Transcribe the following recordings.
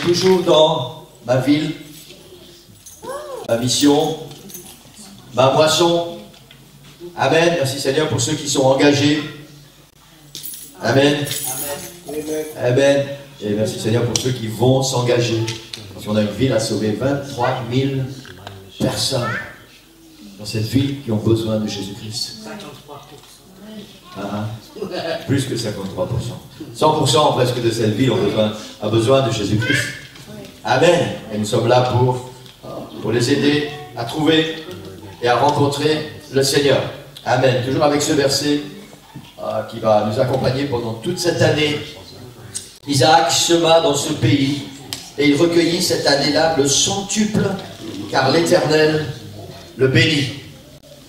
toujours dans ma ville, ma mission, ma moisson. Amen. Merci Seigneur pour ceux qui sont engagés. Amen. Amen. Et merci Seigneur pour ceux qui vont s'engager. Parce qu'on a une ville à sauver, 23 000 personnes dans cette ville qui ont besoin de Jésus-Christ. 53%. Plus que 53%. 100% presque de cette ville a besoin de Jésus-Christ. Amen. Et nous sommes là pour les aider à trouver et à rencontrer le Seigneur. Amen. Toujours avec ce verset qui va nous accompagner pendant toute cette année. Isaac sema dans ce pays et il recueillit cette année-là le centuple, car l'Éternel le bénit.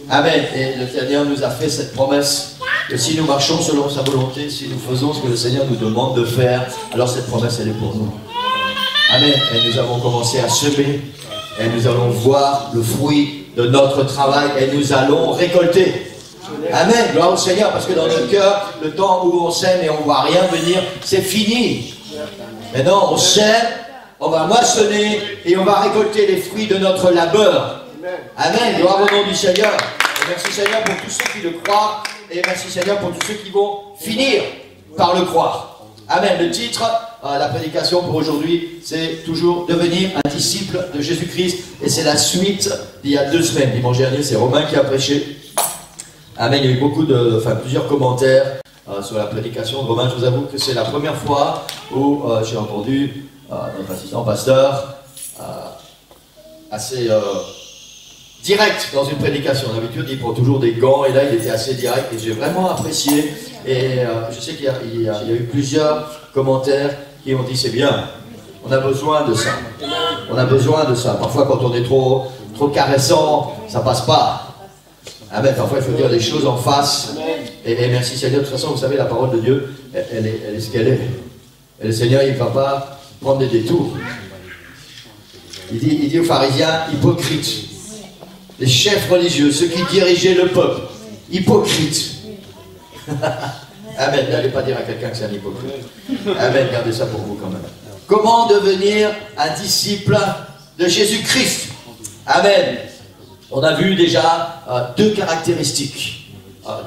Amen. Et le Seigneur nous a fait cette promesse que si nous marchons selon sa volonté, si nous faisons ce que le Seigneur nous demande de faire, alors cette promesse, elle est pour nous. Amen. Et nous avons commencé à semer et nous allons voir le fruit de notre travail et nous allons récolter. Amen. Gloire au Seigneur, parce que dans notre cœur, le temps où on sème et on ne voit rien venir, c'est fini. Maintenant, on sème, on va moissonner et on va récolter les fruits de notre labeur. Amen. Gloire au nom du Seigneur. Et merci Seigneur pour tous ceux qui le croient et merci Seigneur pour tous ceux qui vont finir par le croire. Amen. Le titre, la prédication pour aujourd'hui, c'est toujours devenir un disciple de Jésus-Christ et c'est la suite d'il y a 2 semaines. Dimanche dernier, c'est Romain qui a prêché. Amen. Il y a eu plusieurs commentaires sur la prédication de Romain. Je vous avoue que c'est la première fois où j'ai entendu notre assistant pasteur assez direct dans une prédication. D'habitude, il prend toujours des gants et là, il était assez direct et j'ai vraiment apprécié. Et je sais qu'il y a eu plusieurs commentaires qui ont dit c'est bien, on a besoin de ça. On a besoin de ça. Parfois, quand on est trop caressant, ça passe pas. Amen. Parfois, il faut dire des choses en face. Et merci Seigneur. De toute façon, vous savez, la parole de Dieu, elle est ce qu'elle est. Et le Seigneur, il ne va pas prendre des détours. Il dit aux pharisiens, hypocrites, les chefs religieux, ceux qui dirigeaient le peuple, hypocrites. Amen. N'allez pas dire à quelqu'un que c'est un hypocrite. Amen. Gardez ça pour vous quand même. Comment devenir un disciple de Jésus-Christ? Amen. On a vu déjà 2 caractéristiques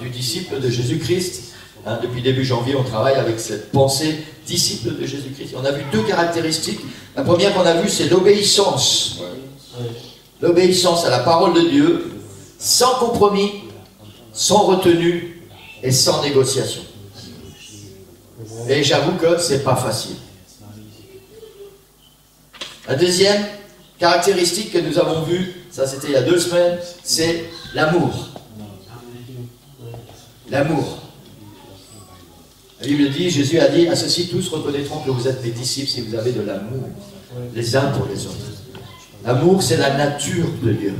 du disciple de Jésus-Christ. Depuis début janvier, on travaille avec cette pensée disciple de Jésus-Christ. On a vu 2 caractéristiques. La première qu'on a vue, c'est l'obéissance. L'obéissance à la parole de Dieu, sans compromis, sans retenue et sans négociation. Et j'avoue que ce n'est pas facile. La deuxième caractéristique que nous avons vue, ça c'était il y a 2 semaines, c'est l'amour. L'amour. La Bible dit, Jésus a dit, à ceci tous reconnaîtront que vous êtes mes disciples si vous avez de l'amour les uns pour les autres. L'amour, c'est la nature de Dieu.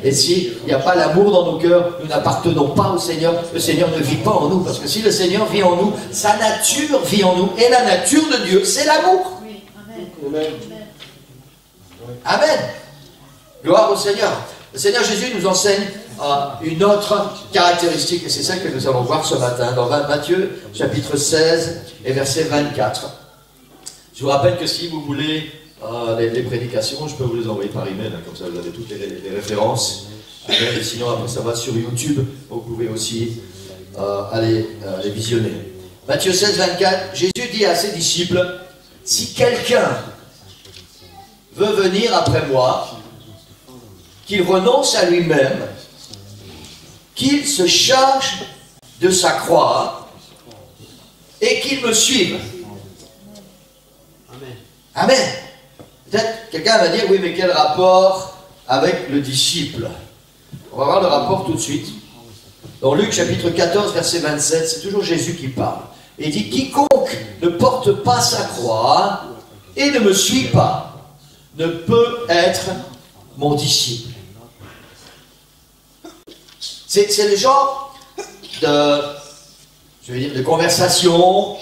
Et s'il n'y a pas l'amour dans nos cœurs, nous n'appartenons pas au Seigneur. Le Seigneur ne vit pas en nous. Parce que si le Seigneur vit en nous, sa nature vit en nous. Et la nature de Dieu, c'est l'amour. Amen. Amen. Gloire au Seigneur. Le Seigneur Jésus nous enseigne une autre caractéristique. Et c'est ça que nous allons voir ce matin. Dans Matthieu, chapitre 16 et verset 24. Je vous rappelle que si vous voulez les prédications, je peux vous les envoyer par email, hein, comme ça vous avez toutes les références. Et sinon, après ça va sur YouTube, vous pouvez aussi aller les visionner. Matthieu 16, 24, Jésus dit à ses disciples, si quelqu'un veut venir après moi, qu'il renonce à lui-même, qu'il se charge de sa croix et qu'il me suive. Amen. Amen. Peut-être quelqu'un va dire, oui, mais quel rapport avec le disciple? On va voir le rapport tout de suite. Dans Luc chapitre 14, verset 27, c'est toujours Jésus qui parle. Et il dit, quiconque ne porte pas sa croix et ne me suit pas, ne peut être mon disciple. C'est le genre de conversation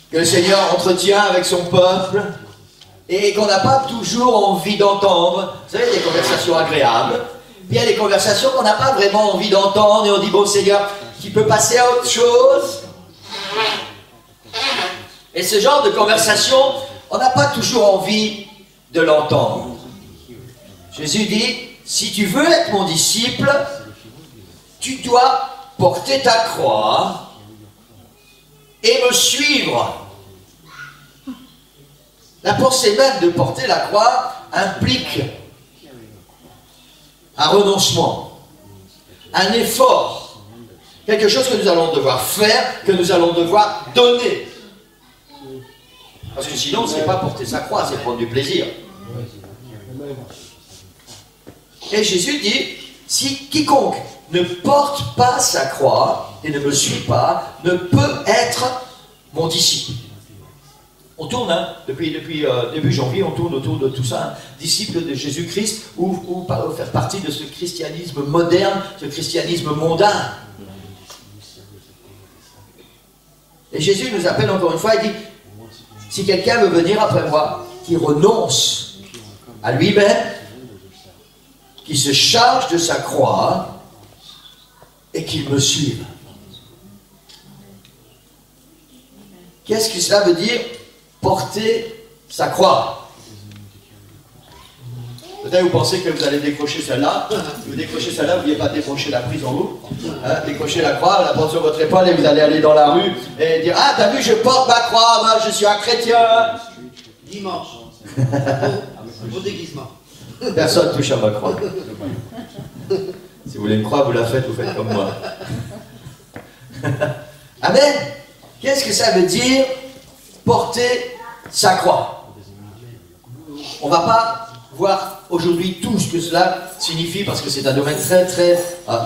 que le Seigneur entretient avec son peuple et qu'on n'a pas toujours envie d'entendre. Vous savez, il y a des conversations agréables, puis il y a des conversations qu'on n'a pas vraiment envie d'entendre et on dit, bon Seigneur, tu peux passer à autre chose. Et ce genre de conversation, on n'a pas toujours envie de l'entendre. Jésus dit, si tu veux être mon disciple, tu dois porter ta croix et me suivre. La pensée même de porter la croix implique un renoncement, un effort, quelque chose que nous allons devoir faire, que nous allons devoir donner. Parce que sinon, ce n'est pas porter sa croix, c'est prendre du plaisir. Et Jésus dit, si quiconque ne porte pas sa croix et ne me suit pas, ne peut être mon disciple. On tourne, hein, depuis début janvier, on tourne autour de tout ça, hein, disciple de Jésus-Christ, ou faire partie de ce christianisme moderne, ce christianisme mondain. Et Jésus nous appelle encore une fois, il dit, si quelqu'un veut venir après moi, qu'il renonce à lui-même, qu'il se charge de sa croix et qu'il me suive. Qu'est-ce que cela veut dire, porter sa croix? Peut-être vous pensez que vous allez décrocher celle-là. Vous décrochez celle-là, vous n'oubliez pas décrocher la prise en haut. Hein, décrochez la croix, la porte sur votre épaule et vous allez aller dans la rue et dire, ah, t'as vu, je porte ma croix, moi je suis un chrétien. Dimanche, au déguisement. Personne ne touche à ma croix. Si vous voulez une croix, vous la faites, vous faites comme moi. Amen. Qu'est-ce que ça veut dire, porter sa croix? On ne va pas voir aujourd'hui tout ce que cela signifie, parce que c'est un domaine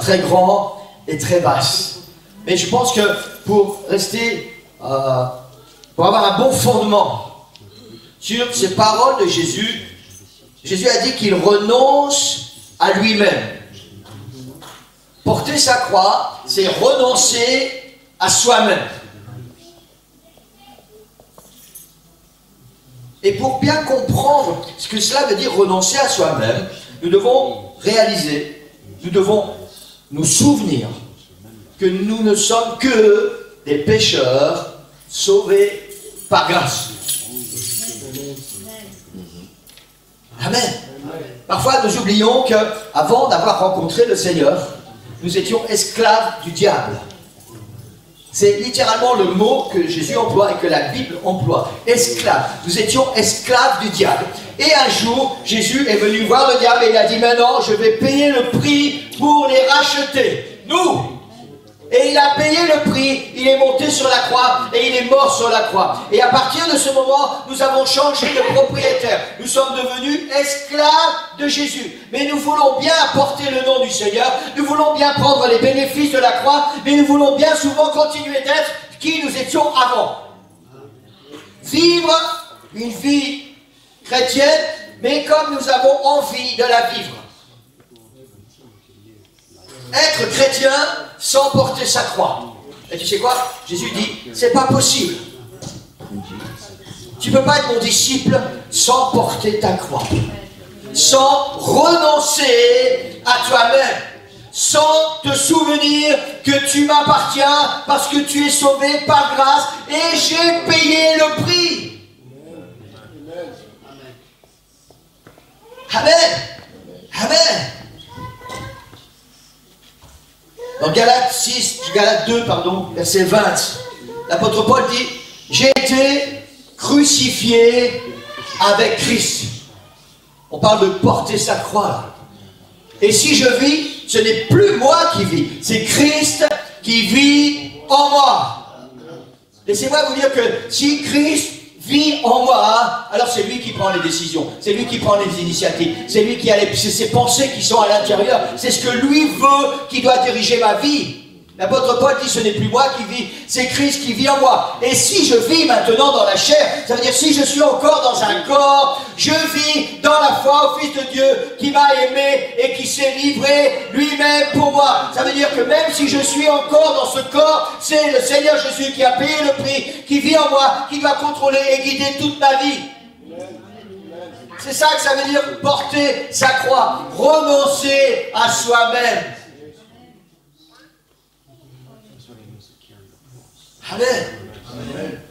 très grand et très vaste. Mais je pense que pour rester, pour avoir un bon fondement sur ces paroles de Jésus, Jésus a dit qu'il renonce à lui-même. Porter sa croix, c'est renoncer à soi-même. Et pour bien comprendre ce que cela veut dire renoncer à soi-même, nous devons réaliser, nous devons nous souvenir que nous ne sommes que des pécheurs sauvés par grâce. Amen. Parfois nous oublions qu'avant d'avoir rencontré le Seigneur, nous étions esclaves du diable. C'est littéralement le mot que Jésus emploie et que la Bible emploie. Esclaves. Nous étions esclaves du diable. Et un jour, Jésus est venu voir le diable et il a dit, maintenant, je vais payer le prix pour les racheter. Nous. Et il a payé le prix, il est monté sur la croix et il est mort sur la croix. Et à partir de ce moment, nous avons changé de propriétaire. Nous sommes devenus esclaves de Jésus. Mais nous voulons bien apporter le nom du Seigneur, nous voulons bien prendre les bénéfices de la croix, mais nous voulons bien souvent continuer d'être qui nous étions avant. Vivre une vie chrétienne, mais comme nous avons envie de la vivre. Être chrétien sans porter sa croix. Et tu sais quoi? Jésus dit, c'est pas possible. Tu peux pas être mon disciple sans porter ta croix. Sans renoncer à toi-même. Sans te souvenir que tu m'appartiens parce que tu es sauvé par grâce et j'ai payé le prix. Amen. Amen. Dans Galates 2, verset 20, l'apôtre Paul dit, j'ai été crucifié avec Christ. On parle de porter sa croix là. Et si je vis, ce n'est plus moi qui vis, c'est Christ qui vit en moi. Laissez-moi vous dire que si Christ vit en moi, alors c'est lui qui prend les décisions, c'est lui qui prend les initiatives, c'est lui qui a ses pensées qui sont à l'intérieur, c'est ce que lui veut qui doit diriger ma vie. L'apôtre Paul dit, ce n'est plus moi qui vis, c'est Christ qui vit en moi. Et si je vis maintenant dans la chair, ça veut dire si je suis encore dans un corps, je vis dans la foi au Fils de Dieu qui m'a aimé et qui s'est livré lui-même pour moi. Ça veut dire que même si je suis encore dans ce corps, c'est le Seigneur Jésus qui a payé le prix, qui vit en moi, qui va contrôler et guider toute ma vie. C'est ça que ça veut dire porter sa croix, renoncer à soi-même. Amen. Amen.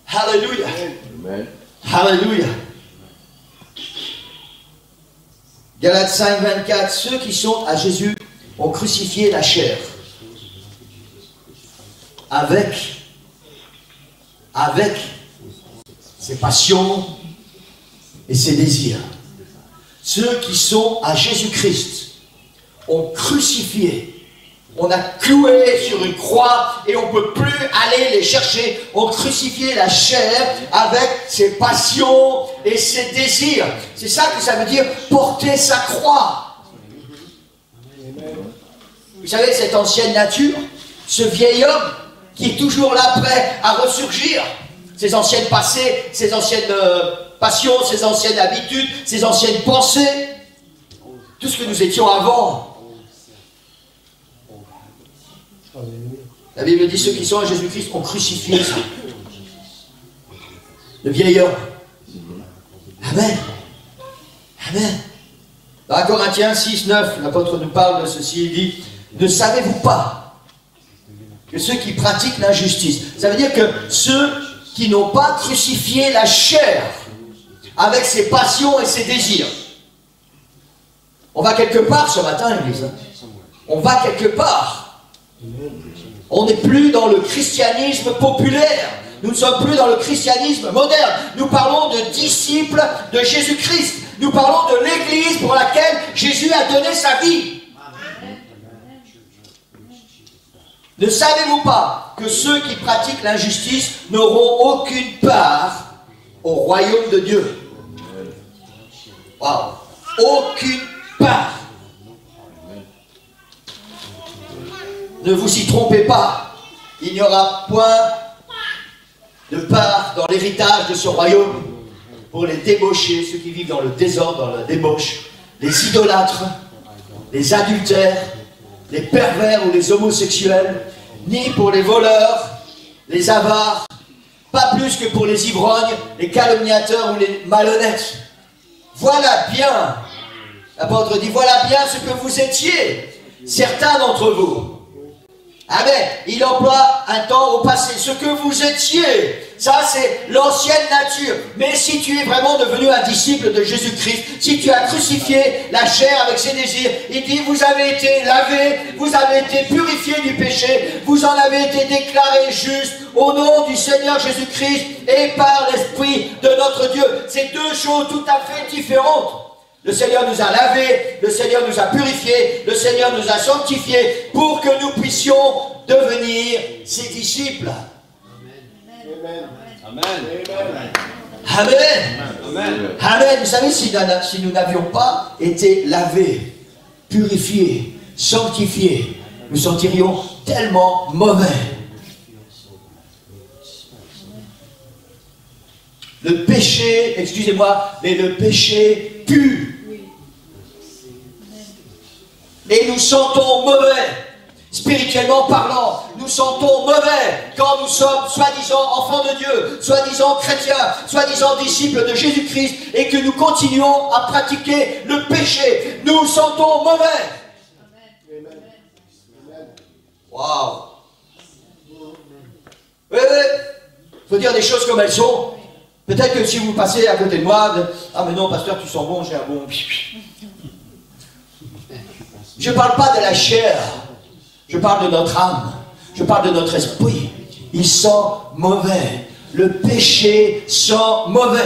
Hallelujah. Amen. Alléluia. Galates 5, 24. Ceux qui sont à Jésus ont crucifié la chair avec ses passions et ses désirs. Ceux qui sont à Jésus-Christ ont crucifié. On a cloué sur une croix et on ne peut plus aller les chercher. On crucifié la chair avec ses passions et ses désirs. C'est ça que ça veut dire porter sa croix. Vous savez, cette ancienne nature, ce vieil homme qui est toujours là prêt à ressurgir, ses anciennes passées, ses anciennes passions, ses anciennes habitudes, ses anciennes pensées, tout ce que nous étions avant. La Bible dit ceux qui sont à Jésus-Christ ont crucifié ça. Le vieil homme. Amen. Amen. Dans Corinthiens 6, 9, l'apôtre nous parle de ceci, il dit, ne savez-vous pas que ceux qui pratiquent l'injustice, ça veut dire que ceux qui n'ont pas crucifié la chair avec ses passions et ses désirs. On va quelque part ce matin, l'église. On va quelque part. On n'est plus dans le christianisme populaire. Nous ne sommes plus dans le christianisme moderne. Nous parlons de disciples de Jésus-Christ. Nous parlons de l'église pour laquelle Jésus a donné sa vie. Ne savez-vous pas que ceux qui pratiquent l'injustice n'auront aucune part au royaume de Dieu? Waouh! Aucune part. Ne vous y trompez pas. Il n'y aura point de part dans l'héritage de ce royaume pour les débauchés, ceux qui vivent dans le désordre, dans la débauche, les idolâtres, les adultères, les pervers ou les homosexuels, ni pour les voleurs, les avares, pas plus que pour les ivrognes, les calomniateurs ou les malhonnêtes. Voilà bien, l'apôtre dit, voilà bien ce que vous étiez, certains d'entre vous. Amen. Il emploie un temps au passé. Ce que vous étiez, ça c'est l'ancienne nature. Mais si tu es vraiment devenu un disciple de Jésus-Christ, si tu as crucifié la chair avec ses désirs, il dit vous avez été lavés, vous avez été purifiés du péché, vous en avez été déclarés justes au nom du Seigneur Jésus-Christ et par l'Esprit de notre Dieu. C'est deux choses tout à fait différentes. Le Seigneur nous a lavés, le Seigneur nous a purifiés, le Seigneur nous a sanctifiés pour que nous puissions devenir ses disciples. Amen. Amen. Amen. Amen. Amen. Vous savez, si nous n'avions pas été lavés, purifiés, sanctifiés, nous sentirions tellement mauvais. Le péché, excusez-moi, mais le péché pue. Et nous sentons mauvais. Spirituellement parlant, nous sentons mauvais quand nous sommes soi-disant enfants de Dieu, soi-disant chrétiens, soi-disant disciples de Jésus-Christ et que nous continuons à pratiquer le péché. Nous sentons mauvais. Waouh! Oui, il faut dire des choses comme elles sont. Peut-être que si vous passez à côté de moi, ah mais non, pasteur, tu sens bon, j'ai un bon... Je ne parle pas de la chair, je parle de notre âme, je parle de notre esprit. Il sent mauvais. Le péché sent mauvais.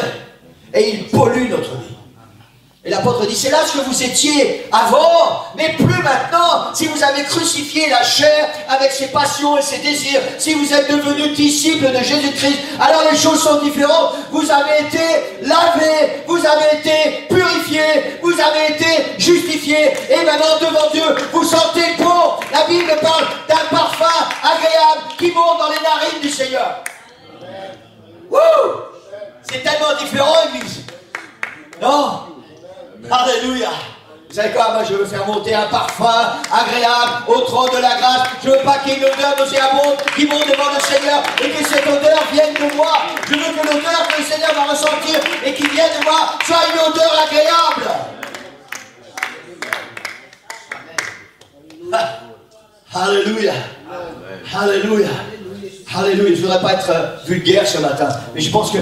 Et il pollue notre vie. Et l'apôtre dit, c'est là ce que vous étiez avant, mais plus maintenant. Si vous avez crucifié la chair avec ses passions et ses désirs, si vous êtes devenus disciples de Jésus-Christ, alors les choses sont différentes. Vous avez été lavés, vous avez été purifiés, vous avez été justifiés, et maintenant devant Dieu, vous sentez bon. La Bible parle d'un parfum agréable qui monte dans les narines du Seigneur. Wouh! C'est tellement différent, Église. Non? Alléluia. Vous savez quoi, moi je veux faire monter un parfum agréable au trône de la grâce. Je veux pas qu'il y ait une odeur nauséabonde qui monte devant le Seigneur et que cette odeur vienne de moi. Je veux que l'odeur que le Seigneur va ressentir et qui vienne de moi soit une odeur agréable. Alléluia. Alléluia. Alléluia. Je ne voudrais pas être vulgaire ce matin, mais je pense que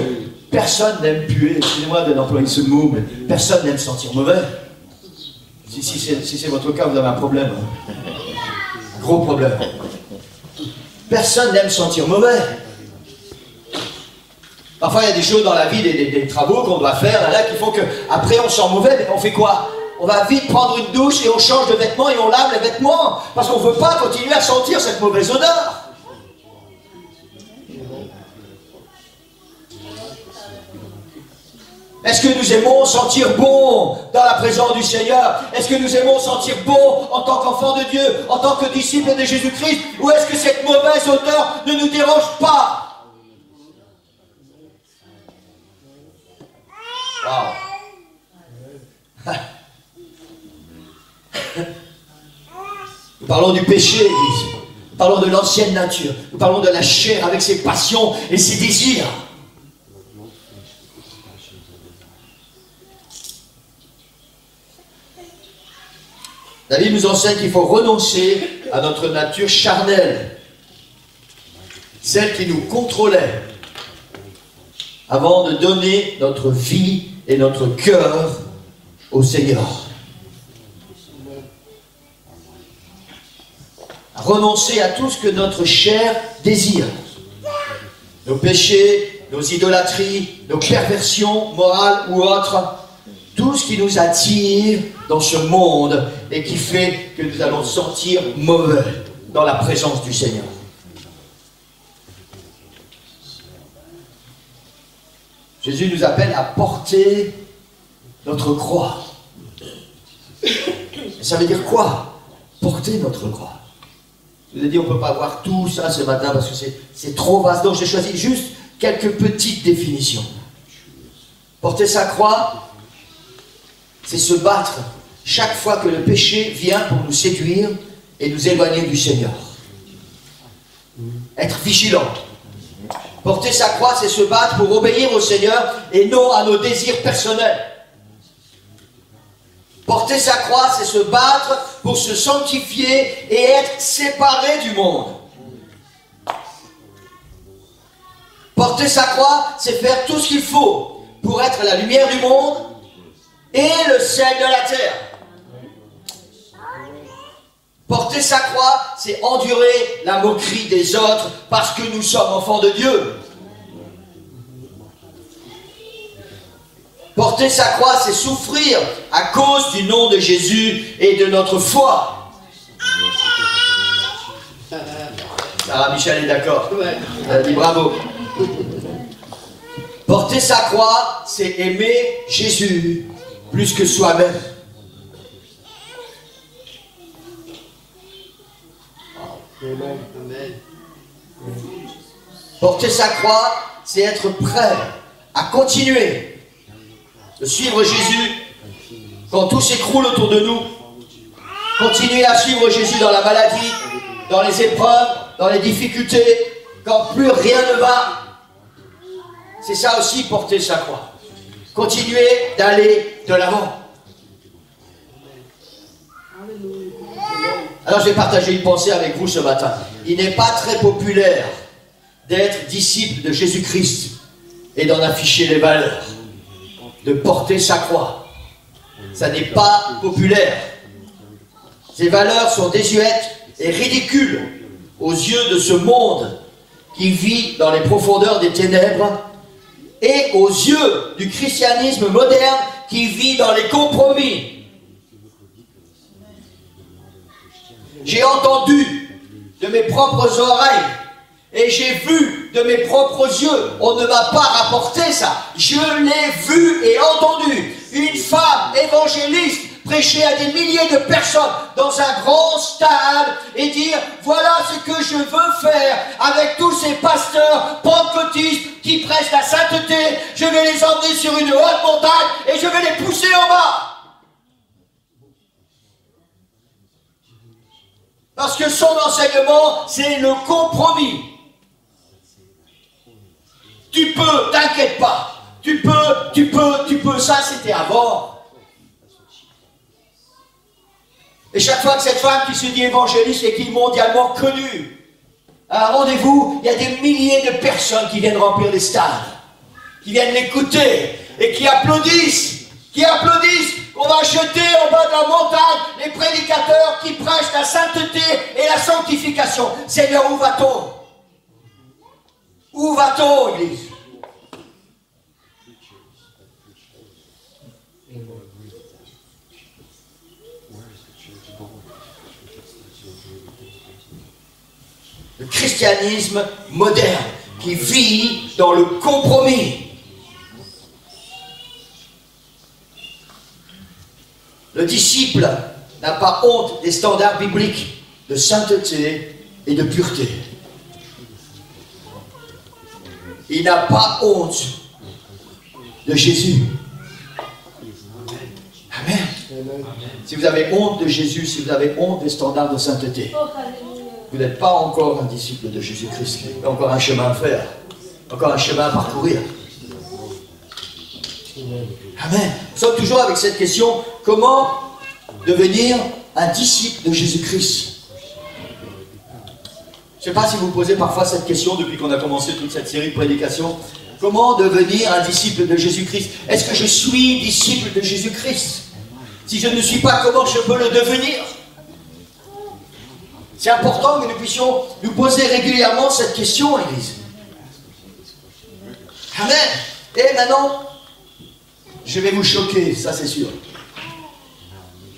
Personne n'aime puer, excusez-moi d'employer ce mot, mais personne n'aime sentir mauvais. Si c'est votre cas, vous avez un problème. Un gros problème. Personne n'aime sentir mauvais. Parfois, il y a des choses dans la vie, des travaux qu'on doit faire, là, qui font qu'après, on sent mauvais, mais on fait quoi? On va vite prendre une douche et on change de vêtements et on lave les vêtements, parce qu'on ne veut pas continuer à sentir cette mauvaise odeur. Est-ce que nous aimons sentir bon dans la présence du Seigneur? Est-ce que nous aimons sentir bon en tant qu'enfants de Dieu, en tant que disciples de Jésus-Christ? Ou est-ce que cette mauvaise odeur ne nous dérange pas? Wow. Nous parlons du péché, Église. Nous parlons de l'ancienne nature. Nous parlons de la chair avec ses passions et ses désirs. La Bible nous enseigne qu'il faut renoncer à notre nature charnelle, celle qui nous contrôlait, avant de donner notre vie et notre cœur au Seigneur. Renoncer à tout ce que notre chair désire. Nos péchés, nos idolâtries, nos perversions morales ou autres. Tout ce qui nous attire dans ce monde et qui fait que nous allons sentir mauvais dans la présence du Seigneur. Jésus nous appelle à porter notre croix. Et ça veut dire quoi? Porter notre croix. Je vous ai dit, on ne peut pas voir tout ça ce matin parce que c'est trop vaste. Donc j'ai choisi juste quelques petites définitions. Porter sa croix, c'est se battre chaque fois que le péché vient pour nous séduire et nous éloigner du Seigneur. Être vigilant. Porter sa croix, c'est se battre pour obéir au Seigneur et non à nos désirs personnels. Porter sa croix, c'est se battre pour se sanctifier et être séparé du monde. Porter sa croix, c'est faire tout ce qu'il faut pour être la lumière du monde et le sel de la terre. Porter sa croix, c'est endurer la moquerie des autres parce que nous sommes enfants de Dieu. Porter sa croix, c'est souffrir à cause du nom de Jésus et de notre foi. Sarah Michel est d'accord. Elle dit bravo. Porter sa croix, c'est aimer Jésus plus que soi-même. Amen. Porter sa croix, c'est être prêt à continuer de suivre Jésus quand tout s'écroule autour de nous. Continuer à suivre Jésus dans la maladie, dans les épreuves, dans les difficultés, quand plus rien ne va. C'est ça aussi, porter sa croix. Continuer d'aller de l'avant. Alors je vais partager une pensée avec vous ce matin. Il n'est pas très populaire d'être disciple de Jésus-Christ et d'en afficher les valeurs, de porter sa croix. Ça n'est pas populaire. Ces valeurs sont désuètes et ridicules aux yeux de ce monde qui vit dans les profondeurs des ténèbres et aux yeux du christianisme moderne qui vit dans les compromis. J'ai entendu de mes propres oreilles et j'ai vu de mes propres yeux. On ne m'a pas rapporté ça. Je l'ai vu et entendu. Une femme évangéliste prêcher à des milliers de personnes dans un grand stade et dire voilà ce que je veux faire avec tous ces pasteurs pentecôtistes qui prêchent la sainteté. Je vais les emmener sur une haute montagne et je vais les pousser en bas. Parce que son enseignement, c'est le compromis. Tu peux, t'inquiète pas. Tu peux. Ça, c'était avant. Et chaque fois que cette femme qui se dit évangéliste et qui est mondialement connue, à un rendez-vous, il y a des milliers de personnes qui viennent remplir les stades. qui viennent l'écouter et qui applaudissent. On va jeter en bas de la montagne les prédicateurs qui prêchent la sainteté et la sanctification. Seigneur, où va-t-on? Où va-t-on, Église? Le christianisme moderne qui vit dans le compromis. Le disciple n'a pas honte des standards bibliques de sainteté et de pureté. Il n'a pas honte de Jésus. Amen. Si vous avez honte de Jésus, si vous avez honte des standards de sainteté, vous n'êtes pas encore un disciple de Jésus-Christ. Il y a encore un chemin à faire, encore un chemin à parcourir. Amen. Nous sommes toujours avec cette question, comment devenir un disciple de Jésus-Christ? Je ne sais pas si vous posez parfois cette question depuis qu'on a commencé toute cette série de prédications. Comment devenir un disciple de Jésus-Christ? Est-ce que je suis disciple de Jésus-Christ? Si je ne le suis pas, comment je peux le devenir? C'est important que nous puissions nous poser régulièrement cette question, Église. Amen. Et maintenant, je vais vous choquer, ça c'est sûr.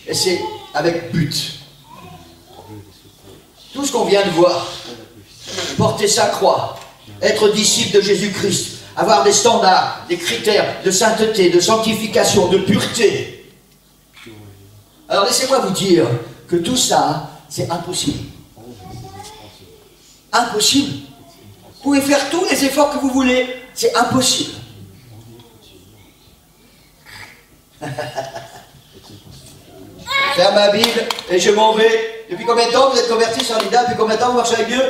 Et c'est avec but. Tout ce qu'on vient de voir, porter sa croix, être disciple de Jésus-Christ, avoir des standards, des critères de sainteté, de sanctification, de pureté. Alors laissez-moi vous dire que tout ça, c'est impossible. Impossible. Vous pouvez faire tous les efforts que vous voulez, c'est impossible. Je ferme ma Bible et je m'en vais. Depuis combien de temps vous êtes convertis sur l'IDA? Depuis combien de temps vous marchez avec Dieu?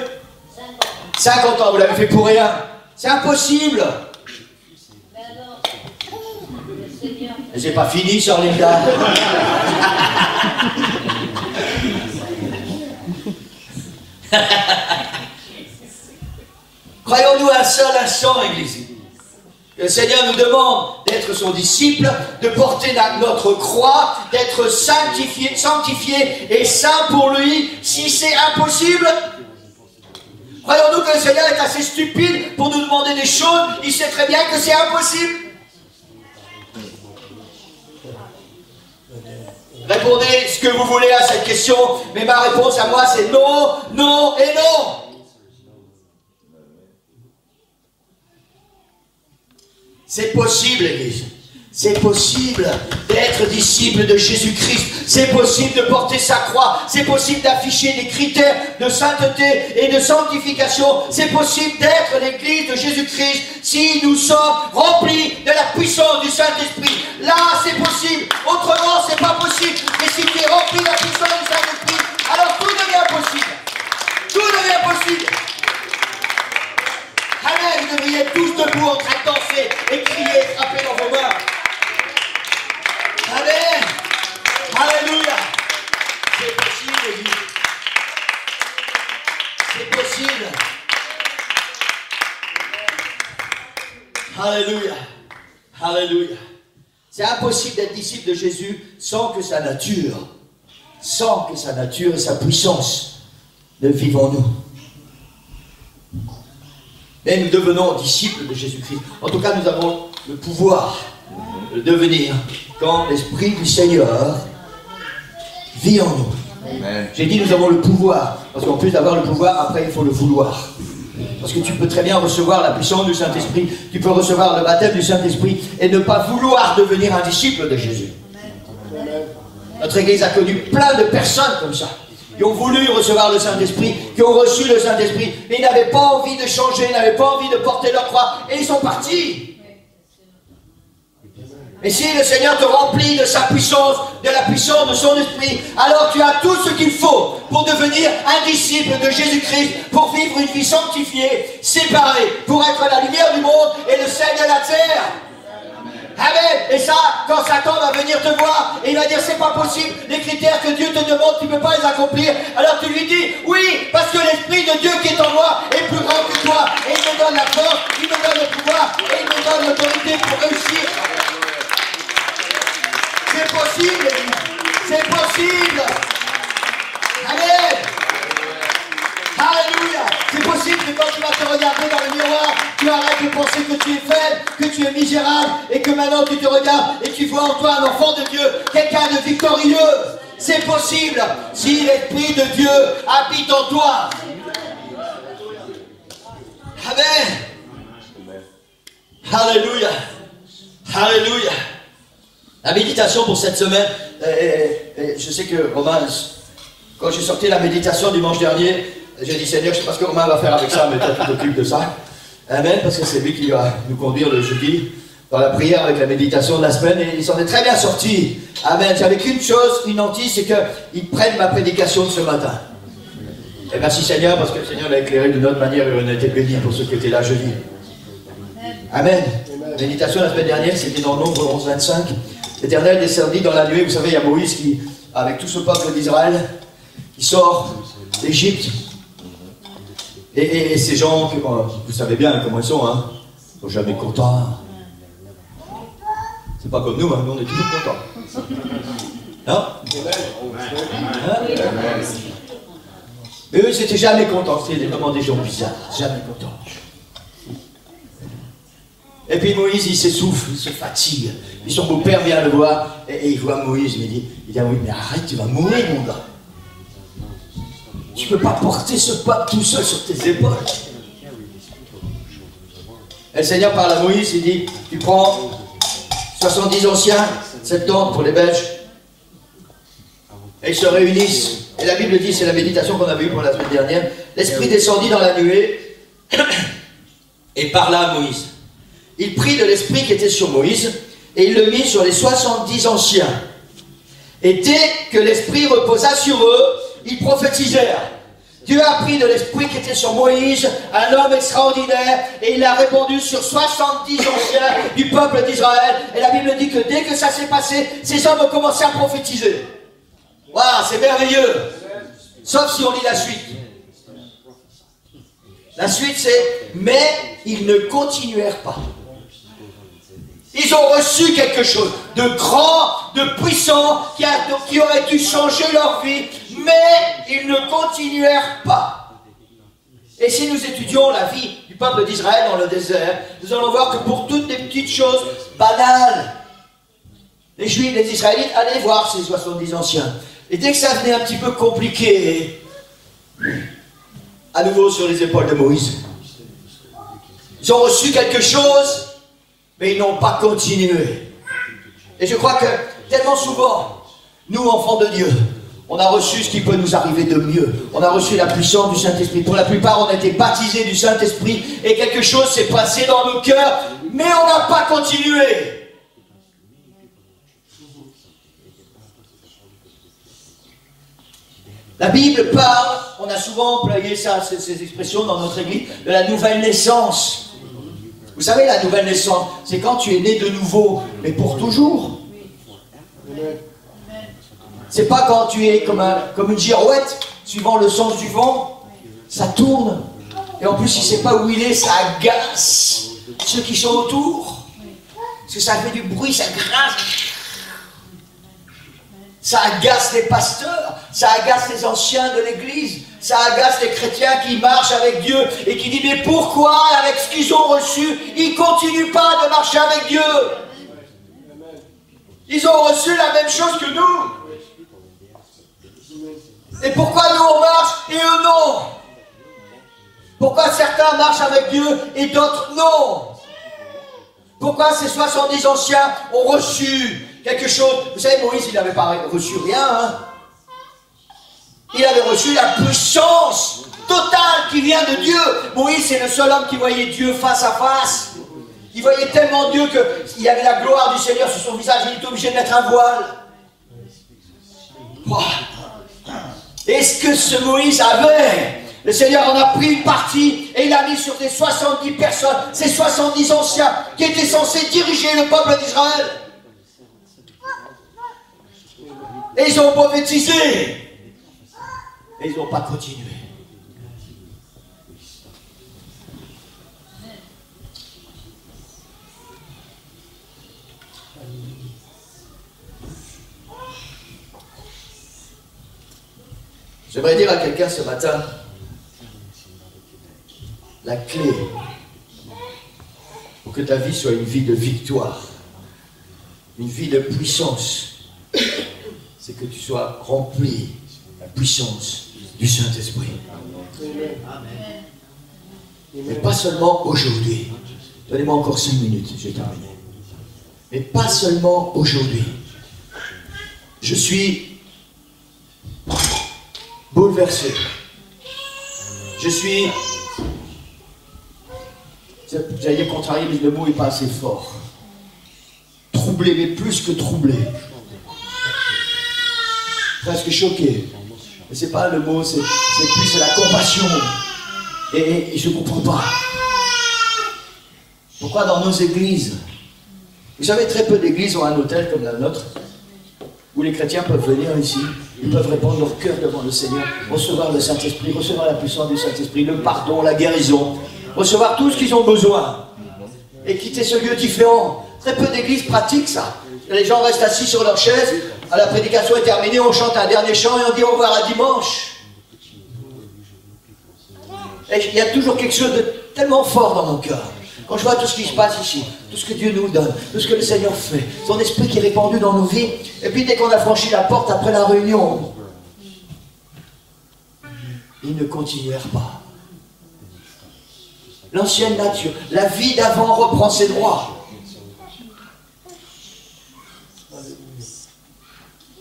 50 ans, vous l'avez fait pour rien. C'est impossible. Et j'ai pas fini sur l'IDA. Croyons-nous un seul instant, Église. Le Seigneur nous demande d'être son disciple, de porter notre croix, d'être sanctifié et saint pour lui. Si c'est impossible, croyons-nous que le Seigneur est assez stupide pour nous demander des choses? Il sait très bien que c'est impossible. Répondez ce que vous voulez à cette question, mais ma réponse à moi c'est non, non et non. C'est possible, Église. C'est possible d'être disciple de Jésus-Christ. C'est possible de porter sa croix. C'est possible d'afficher des critères de sainteté et de sanctification. C'est possible d'être l'Église de Jésus-Christ si nous sommes remplis de la puissance du Saint-Esprit. Là, c'est possible. Autrement, c'est pas possible. Mais si tu es rempli de la puissance du Saint-Esprit, alors tout devient possible. Tout devient possible. Amen, vous devriez être tous debout en train de danser et crier et frapper dans vos mains. Amen. Alléluia. C'est possible, Église. C'est possible. Alléluia. Alléluia. C'est impossible d'être disciple de Jésus sans que sa nature et sa puissance ne vivent en nous. Mais nous devenons disciples de Jésus-Christ. En tout cas, nous avons le pouvoir de devenir quand l'Esprit du Seigneur vit en nous. J'ai dit nous avons le pouvoir, parce qu'en plus d'avoir le pouvoir, après il faut le vouloir. Parce que tu peux très bien recevoir la puissance du Saint-Esprit, tu peux recevoir le baptême du Saint-Esprit et ne pas vouloir devenir un disciple de Jésus. Notre Église a connu plein de personnes comme ça, qui ont voulu recevoir le Saint-Esprit, qui ont reçu le Saint-Esprit, mais ils n'avaient pas envie de changer, ils n'avaient pas envie de porter leur croix, et ils sont partis. Et si le Seigneur te remplit de sa puissance, de la puissance de son Esprit, alors tu as tout ce qu'il faut pour devenir un disciple de Jésus-Christ, pour vivre une vie sanctifiée, séparée, pour être la lumière du monde et le sel de la terre. Amen. Et ça, quand Satan va venir te voir, et il va dire c'est pas possible, les critères que Dieu te demande, tu ne peux pas les accomplir, alors tu lui dis, oui, parce que l'Esprit de Dieu qui est en moi est plus grand que toi, et il me donne la force, il me donne le pouvoir, et il me donne l'autorité pour réussir. C'est possible, c'est possible. Amen. Alléluia. C'est possible que quand tu vas te regarder dans le miroir, tu arrêtes de penser que tu es faible, que tu es misérable, et que maintenant tu te regardes et tu vois en toi un enfant de Dieu, quelqu'un de victorieux. C'est possible si l'Esprit de Dieu habite en toi. Amen. Alléluia. Alléluia. La méditation pour cette semaine, je sais que Romain, quand j'ai sorti la méditation dimanche dernier, j'ai dit Seigneur, je ne sais pas ce que Romain va faire avec ça, mais toi tu t'occupes de ça. Amen, parce que c'est lui qui va nous conduire le jeudi dans la prière avec la méditation de la semaine, et il s'en est très bien sorti. Amen. J'avais qu'une chose, une hantise, c'est qu'ils prennent ma prédication de ce matin. Et merci Seigneur, parce que le Seigneur l'a éclairé d'une autre manière et on a été bénis pour ceux qui étaient là jeudi. Amen. La méditation la semaine dernière, c'était dans Nombre 11, 25. L'Éternel descendit dans la nuée. Vous savez, il y a Moïse qui, avec tout ce peuple d'Israël, qui sort d'Égypte. Et ces gens, vous savez bien comment ils sont, hein. Ils sont jamais contents. C'est pas comme nous, hein. Nous on est toujours contents. Hein? Mais eux, ils n'étaient jamais contents. C'était vraiment des gens bizarres. Jamais contents. Et puis Moïse, il s'essouffle, il se fatigue. Puis son beau-père vient le voir, et il voit Moïse, il dit ah oui, mais arrête, tu vas mourir, mon gars. Tu ne peux pas porter ce peuple tout seul sur tes épaules. Et le Seigneur parle à Moïse, il dit, tu prends 70 anciens, 70 pour les Belges, et ils se réunissent. Et la Bible dit, c'est la méditation qu'on avait eue pour la semaine dernière, l'Esprit descendit dans la nuée, et parla à Moïse. Il prit de l'esprit qui était sur Moïse et il le mit sur les 70 anciens. Et dès que l'esprit reposa sur eux, ils prophétisèrent. Dieu a pris de l'esprit qui était sur Moïse, un homme extraordinaire, et il a répandu sur 70 anciens du peuple d'Israël. Et la Bible dit que dès que ça s'est passé, ces hommes ont commencé à prophétiser. Voilà, c'est merveilleux. Sauf si on lit la suite. La suite c'est, mais ils ne continuèrent pas. Ils ont reçu quelque chose de grand, de puissant, qui aurait dû changer leur vie, mais ils ne continuèrent pas. Et si nous étudions la vie du peuple d'Israël dans le désert, nous allons voir que pour toutes les petites choses banales, les Juifs, les Israélites allaient voir ces 70 anciens. Et dès que ça venait un petit peu compliqué, à nouveau sur les épaules de Moïse, ils ont reçu quelque chose, mais ils n'ont pas continué. Et je crois que tellement souvent, nous, enfants de Dieu, on a reçu ce qui peut nous arriver de mieux. On a reçu la puissance du Saint-Esprit. Pour la plupart, on a été baptisés du Saint-Esprit et quelque chose s'est passé dans nos cœurs, mais on n'a pas continué. La Bible parle, on a souvent employé ça, ces expressions dans notre église, de la nouvelle naissance. Vous savez, la nouvelle naissance, c'est quand tu es né de nouveau, mais pour toujours. C'est pas quand tu es comme une girouette, suivant le sens du vent, ça tourne. Et en plus, il ne sait pas où il est, ça agace ceux qui sont autour. Parce que ça fait du bruit, ça grince. Ça agace les pasteurs, ça agace les anciens de l'église, ça agace les chrétiens qui marchent avec Dieu et qui disent mais pourquoi, avec ce qu'ils ont reçu, ils ne continuent pas de marcher avec Dieu? Ils ont reçu la même chose que nous. Et pourquoi nous on marche et eux non? Pourquoi certains marchent avec Dieu et d'autres non? Pourquoi ces 70 anciens ont reçu quelque chose? Vous savez, Moïse, il n'avait pas reçu rien. Hein? Il avait reçu la puissance totale qui vient de Dieu. Moïse, c'est le seul homme qui voyait Dieu face à face. Il voyait tellement Dieu qu'il y avait la gloire du Seigneur sur son visage. Il était obligé de mettre un voile. Wow. Et ce que ce Moïse avait, le Seigneur en a pris une partie et il a mis sur des 70 personnes, ces 70 anciens qui étaient censés diriger le peuple d'Israël. Et ils ont prophétisé. Et ils n'ont pas continué. J'aimerais dire à quelqu'un ce matin, la clé pour que ta vie soit une vie de victoire, une vie de puissance, c'est que tu sois rempli de la puissance du Saint-Esprit. Mais pas seulement aujourd'hui. Donnez-moi encore 5 minutes, j'ai terminé. Mais pas seulement aujourd'hui. Je suis bouleversé. Je suis, j'allais dire contrarié, mais le mot n'est pas assez fort. Troublé, mais plus que troublé. Presque choqué. Mais c'est pas le mot, c'est plus la compassion. Et je ne comprends pas. Pourquoi dans nos églises, vous savez, très peu d'églises ont un hôtel comme la nôtre, où les chrétiens peuvent venir ici, ils peuvent répandre leur cœur devant le Seigneur, recevoir le Saint-Esprit, recevoir la puissance du Saint-Esprit, le pardon, la guérison, recevoir tout ce qu'ils ont besoin, et quitter ce lieu différent. Très peu d'églises pratiquent ça. Les gens restent assis sur leur chaise, la prédication est terminée, on chante un dernier chant et on dit au revoir à dimanche. Et il y a toujours quelque chose de tellement fort dans mon cœur. Quand je vois tout ce qui se passe ici, tout ce que Dieu nous donne, tout ce que le Seigneur fait, son esprit qui est répandu dans nos vies, et puis dès qu'on a franchi la porte après la réunion, ils ne continuèrent pas. L'ancienne nature, la vie d'avant reprend ses droits.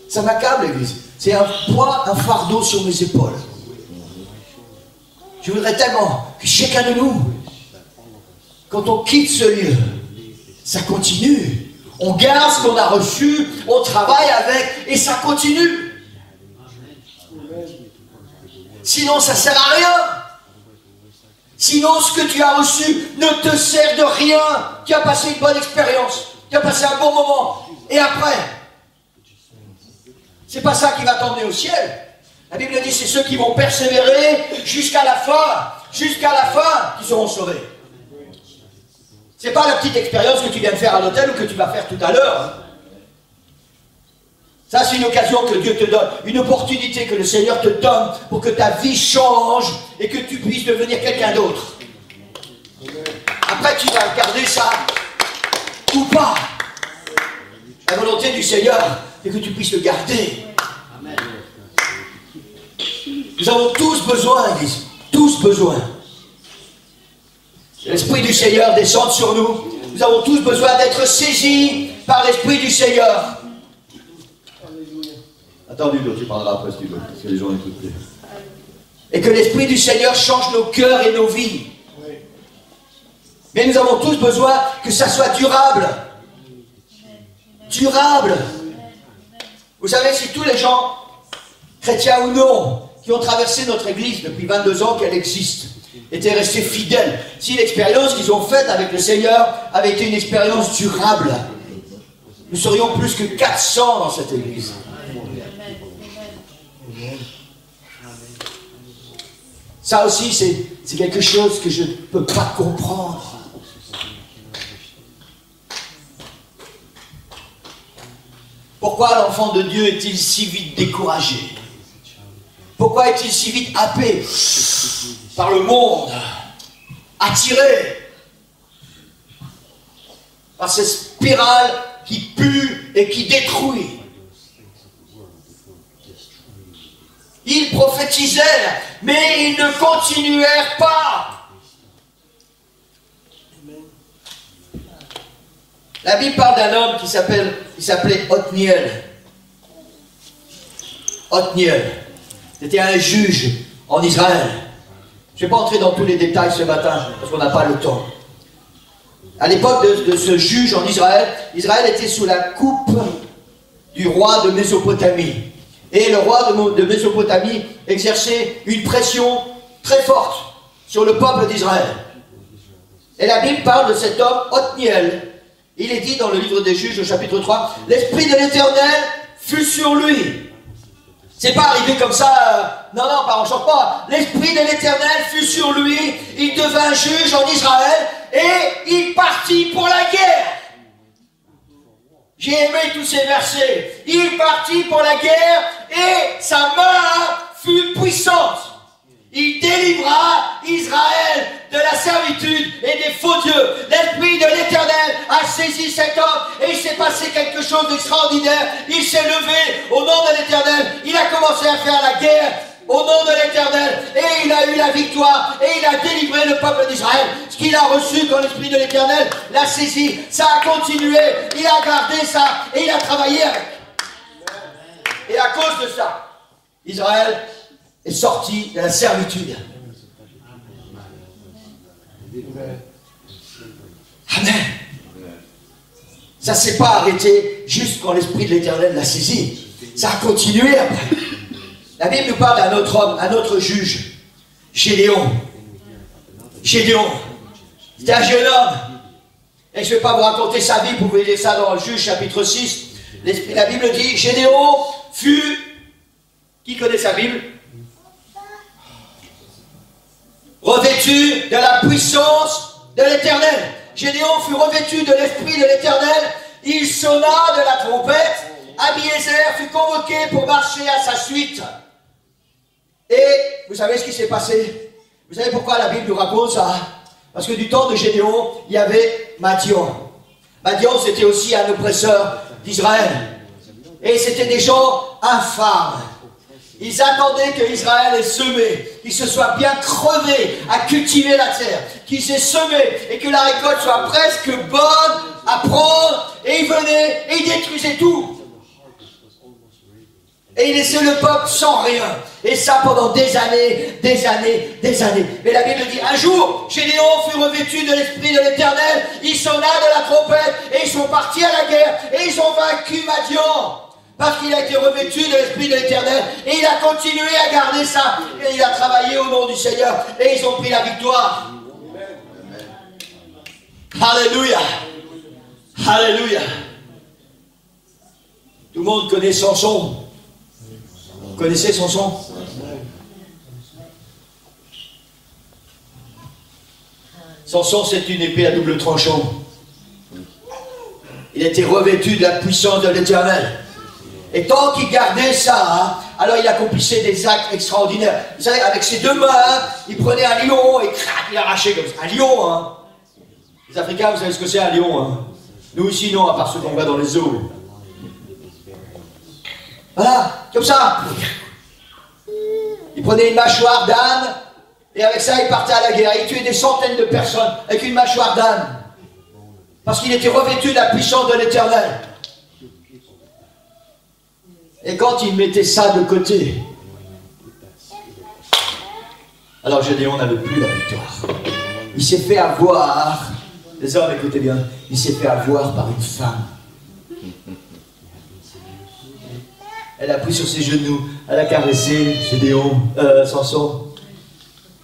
Ça m'accable, l'Église. C'est un poids, un fardeau sur mes épaules. Je voudrais tellement que chacun de nous, quand on quitte ce lieu, ça continue. On garde ce qu'on a reçu, on travaille avec, et ça continue. Sinon, ça ne sert à rien. Sinon, ce que tu as reçu ne te sert de rien. Tu as passé une bonne expérience, tu as passé un bon moment, et après, c'est pas ça qui va t'emmener au ciel. La Bible dit c'est ceux qui vont persévérer jusqu'à la fin qui seront sauvés. C'est pas la petite expérience que tu viens de faire à l'hôtel ou que tu vas faire tout à l'heure. Ça, c'est une occasion que Dieu te donne, une opportunité que le Seigneur te donne pour que ta vie change et que tu puisses devenir quelqu'un d'autre. Après, tu vas garder ça ou pas. La volonté du Seigneur, c'est que tu puisses le garder. Amen. Nous avons tous besoin, Église, tous besoin. L'Esprit du Seigneur descend sur nous. Nous avons tous besoin d'être saisis par l'Esprit du Seigneur. Attends, Ludo, tu parleras après si tu veux, parce que les gens n'écoutent plus. Et que l'Esprit du Seigneur change nos cœurs et nos vies. Mais nous avons tous besoin que ça soit durable. Durable. Vous savez, si tous les gens, chrétiens ou non, qui ont traversé notre Église depuis 22 ans qu'elle existe, étaient restés fidèles, si l'expérience qu'ils ont faite avec le Seigneur avait été une expérience durable, nous serions plus que 400 dans cette Église. Ça aussi, c'est quelque chose que je ne peux pas comprendre. Pourquoi l'enfant de Dieu est-il si vite découragé? Pourquoi est-il si vite happé par le monde, attiré par cette spirale qui pue et qui détruit? Ils prophétisèrent, mais ils ne continuèrent pas. La Bible parle d'un homme qui s'appelait Othniel. Othniel. C'était un juge en Israël. Je ne vais pas entrer dans tous les détails ce matin, parce qu'on n'a pas le temps. À l'époque de ce juge en Israël, Israël était sous la coupe du roi de Mésopotamie. Et le roi de Mésopotamie exerçait une pression très forte sur le peuple d'Israël. Et la Bible parle de cet homme, Othniel, Il est dit dans le livre des Juges, au chapitre 3, l'Esprit de l'Éternel fut sur lui. C'est pas arrivé comme ça, non, par enchantement. L'Esprit de l'Éternel fut sur lui, il devint juge en Israël, et il partit pour la guerre. J'ai aimé tous ces versets. Il partit pour la guerre, et sa main fut puissante. Il délivra Israël de la servitude et des faux dieux. L'Esprit de l'Éternel a saisi cet homme et il s'est passé quelque chose d'extraordinaire. Il s'est levé au nom de l'Éternel. Il a commencé à faire la guerre au nom de l'Éternel et il a eu la victoire et il a délivré le peuple d'Israël. Ce qu'il a reçu quand l'Esprit de l'Éternel l'a saisi, ça a continué. Il a gardé ça et il a travaillé avec. Et à cause de ça, Israël est sorti de la servitude. Amen. Ça ne s'est pas arrêté juste quand l'Esprit de l'Éternel l'a saisi. Ça a continué après. La Bible nous parle d'un autre homme, un autre juge, Gédéon. Gédéon, c'était un jeune homme. Et je ne vais pas vous raconter sa vie, vous pouvez lire ça dans le Juge chapitre 6. La Bible dit, Gédéon fut... Qui connaît sa Bible? Revêtu de la puissance de l'Éternel. Gédéon fut revêtu de l'Esprit de l'Éternel. Il sonna de la trompette. Abiézer fut convoqué pour marcher à sa suite. Et vous savez ce qui s'est passé? Vous savez pourquoi la Bible nous raconte ça? Parce que du temps de Gédéon, il y avait Madian. Madian, c'était aussi un oppresseur d'Israël. Et c'était des gens infâmes. Ils attendaient que Israël ait semé, qu'il se soit bien crevé à cultiver la terre, qu'il s'est semé et que la récolte soit presque bonne à prendre. Et ils venaient et ils détruisaient tout. Et ils laissaient le peuple sans rien. Et ça pendant des années, des années, des années. Mais la Bible dit, un jour, Gédéon fut revêtu de l'Esprit de l'Éternel, il sonna de la trompette et ils sont partis à la guerre et ils ont vaincu Madian. Parce qu'il a été revêtu de l'Esprit de l'Éternel. Et il a continué à garder ça. Et il a travaillé au nom du Seigneur. Et ils ont pris la victoire. Alléluia. Alléluia. Tout le monde connaît Samson. Vous connaissez Samson? Samson, c'est une épée à double tranchant. Il était revêtu de la puissance de l'Éternel. Et tant qu'il gardait ça, alors il accomplissait des actes extraordinaires. Vous savez, avec ses deux mains, il prenait un lion et crac, il arrachait comme ça. Un lion, hein. Les Africains, vous savez ce que c'est un lion, hein. Nous ici, non, à part ceux qu'on voit dans les zoos. Voilà, comme ça. Il prenait une mâchoire d'âne et avec ça, il partait à la guerre. Il tuait des centaines de personnes avec une mâchoire d'âne. Parce qu'il était revêtu de la puissance de l'Éternel. Et quand il mettait ça de côté, alors Gédéon n'avait plus la victoire. Il s'est fait avoir, les hommes écoutez bien, il s'est fait avoir par une femme. Elle a pris sur ses genoux, elle a caressé Gédéon, Samson.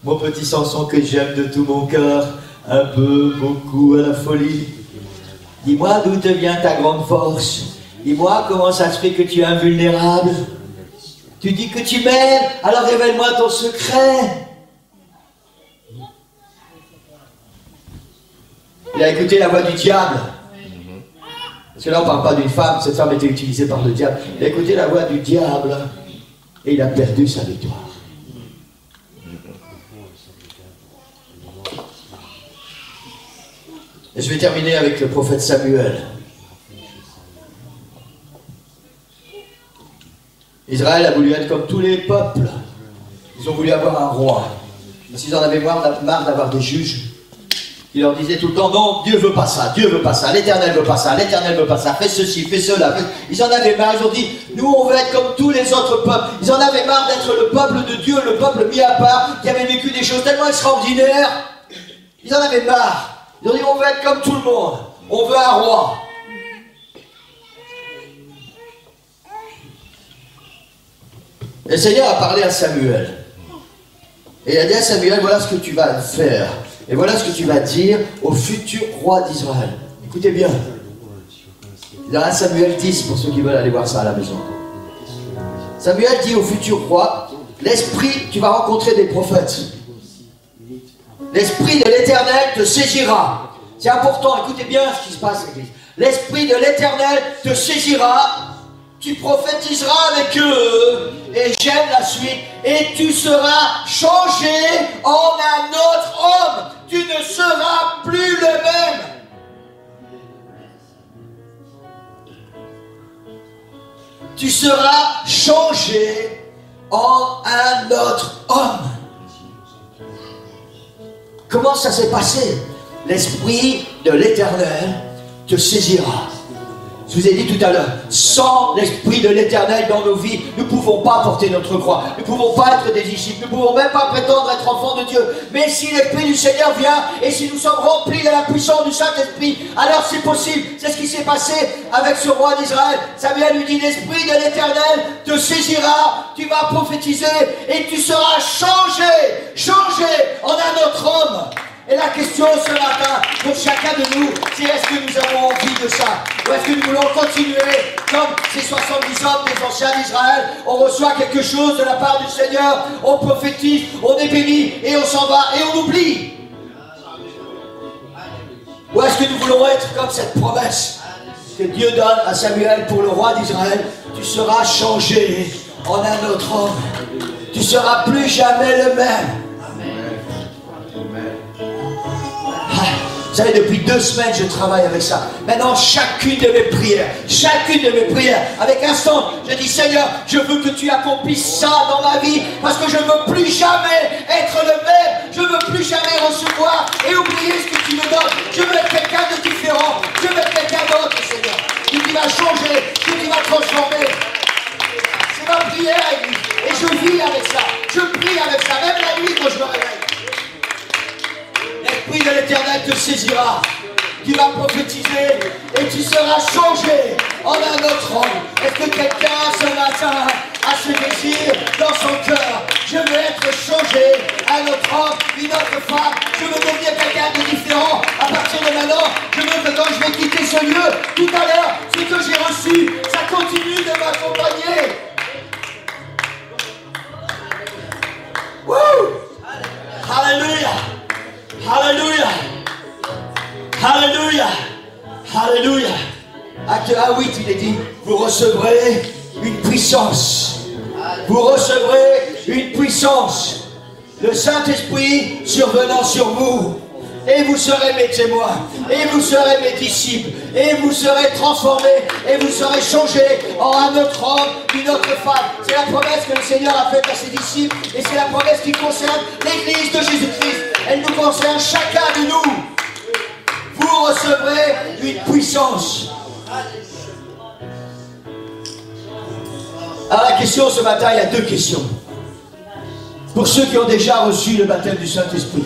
Mon petit Samson que j'aime de tout mon cœur, un peu, beaucoup, à la folie. Dis-moi d'où te vient ta grande force. Dis-moi comment ça se fait que tu es invulnérable. Tu dis que tu m'aimes, alors révèle-moi ton secret. Il a écouté la voix du diable. Parce que là on ne parle pas d'une femme, cette femme était utilisée par le diable. Il a écouté la voix du diable et il a perdu sa victoire. Et je vais terminer avec le prophète Samuel. Israël a voulu être comme tous les peuples. Ils ont voulu avoir un roi. Parce qu'ils en avaient marre d'avoir des juges. Ils leur disaient tout le temps, non, Dieu veut pas ça, Dieu veut pas ça, l'Éternel veut pas ça, l'Éternel veut pas ça, fais ceci, fais cela. Ils en avaient marre, ils ont dit, nous on veut être comme tous les autres peuples. Ils en avaient marre d'être le peuple de Dieu, le peuple mis à part, qui avait vécu des choses tellement extraordinaires. Ils en avaient marre. Ils ont dit, on veut être comme tout le monde, on veut un roi. Et le Seigneur a parlé à Samuel. Et il a dit à Samuel, voilà ce que tu vas faire. Et voilà ce que tu vas dire au futur roi d'Israël. Écoutez bien. Dans 1 Samuel 10, pour ceux qui veulent aller voir ça à la maison. Samuel dit au futur roi, l'esprit, tu vas rencontrer des prophètes. L'esprit de l'Éternel te saisira. C'est important, écoutez bien ce qui se passe, l'église. L'esprit de l'Éternel te saisira, tu prophétiseras avec eux, et j'aime la suite, et tu seras changé en un autre homme. Tu ne seras plus le même. Tu seras changé en un autre homme. Comment ça s'est passé? L'esprit de l'Éternel te saisira. Je vous ai dit tout à l'heure, sans l'Esprit de l'Éternel dans nos vies, nous ne pouvons pas porter notre croix. Nous ne pouvons pas être des disciples. Nous ne pouvons même pas prétendre être enfants de Dieu. Mais si l'Esprit du Seigneur vient et si nous sommes remplis de la puissance du Saint-Esprit, alors c'est possible. C'est ce qui s'est passé avec ce roi d'Israël. Samuel lui dit, l'Esprit de l'Éternel te saisira, tu vas prophétiser et tu seras changé en un autre homme. Et la question ce matin, pour chacun de nous, c'est est-ce que nous avons envie de ça? Ou est-ce que nous voulons continuer comme ces 70 hommes des anciens d'Israël? On reçoit quelque chose de la part du Seigneur, on prophétise, on est béni, et on s'en va, et on oublie. Ou est-ce que nous voulons être comme cette promesse que Dieu donne à Samuel pour le roi d'Israël? Tu seras changé en un autre homme. Tu ne seras plus jamais le même. Vous savez, depuis 2 semaines, je travaille avec ça. Maintenant, chacune de mes prières, avec instant, je dis, Seigneur, je veux que tu accomplisses ça dans ma vie, parce que je ne veux plus jamais être le même. Je ne veux plus jamais recevoir et oublier ce que tu me donnes. Je veux être quelqu'un de différent. Je veux être quelqu'un d'autre, Seigneur. Que tu vas changer, que tu vas transformer. C'est ma prière, Église. Et je vis avec ça. Je prie avec ça, même la nuit quand je me réveille. L'Esprit de l'Éternel te saisira, tu vas prophétiser et tu seras changé en un autre homme. Est-ce que quelqu'un ce matin a ce désir dans son cœur? Je veux être changé, un autre homme, une autre femme. Je veux devenir quelqu'un de différent. À partir de maintenant, je veux que quand je vais quitter ce lieu, tout à l'heure, ce que j'ai reçu, ça continue de m'accompagner. Wouh! Alléluia! Alléluia! Alléluia! Alléluia! Acte 1:8, il est dit, vous recevrez une puissance. Vous recevrez une puissance. Le Saint-Esprit survenant sur vous. Et vous serez mes témoins. Et vous serez mes disciples. Et vous serez transformés. Et vous serez changés en un autre homme, une autre femme. C'est la promesse que le Seigneur a faite à ses disciples. Et c'est la promesse qui concerne l'Église de Jésus-Christ. Elle nous concerne chacun de nous. Vous recevrez une puissance. Alors la question ce matin, il y a 2 questions. Pour ceux qui ont déjà reçu le baptême du Saint-Esprit.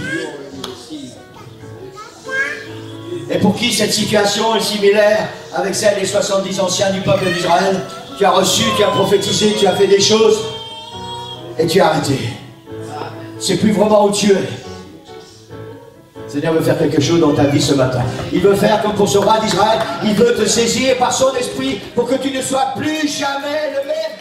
Et pour qui cette situation est similaire avec celle des 70 anciens du peuple d'Israël. Tu as reçu, tu as prophétisé, tu as fait des choses et tu as arrêté. C'est plus vraiment où tu es. Le Seigneur veut faire quelque chose dans ta vie ce matin. Il veut faire comme pour ce roi d'Israël. Il veut te saisir par son esprit pour que tu ne sois plus jamais le même.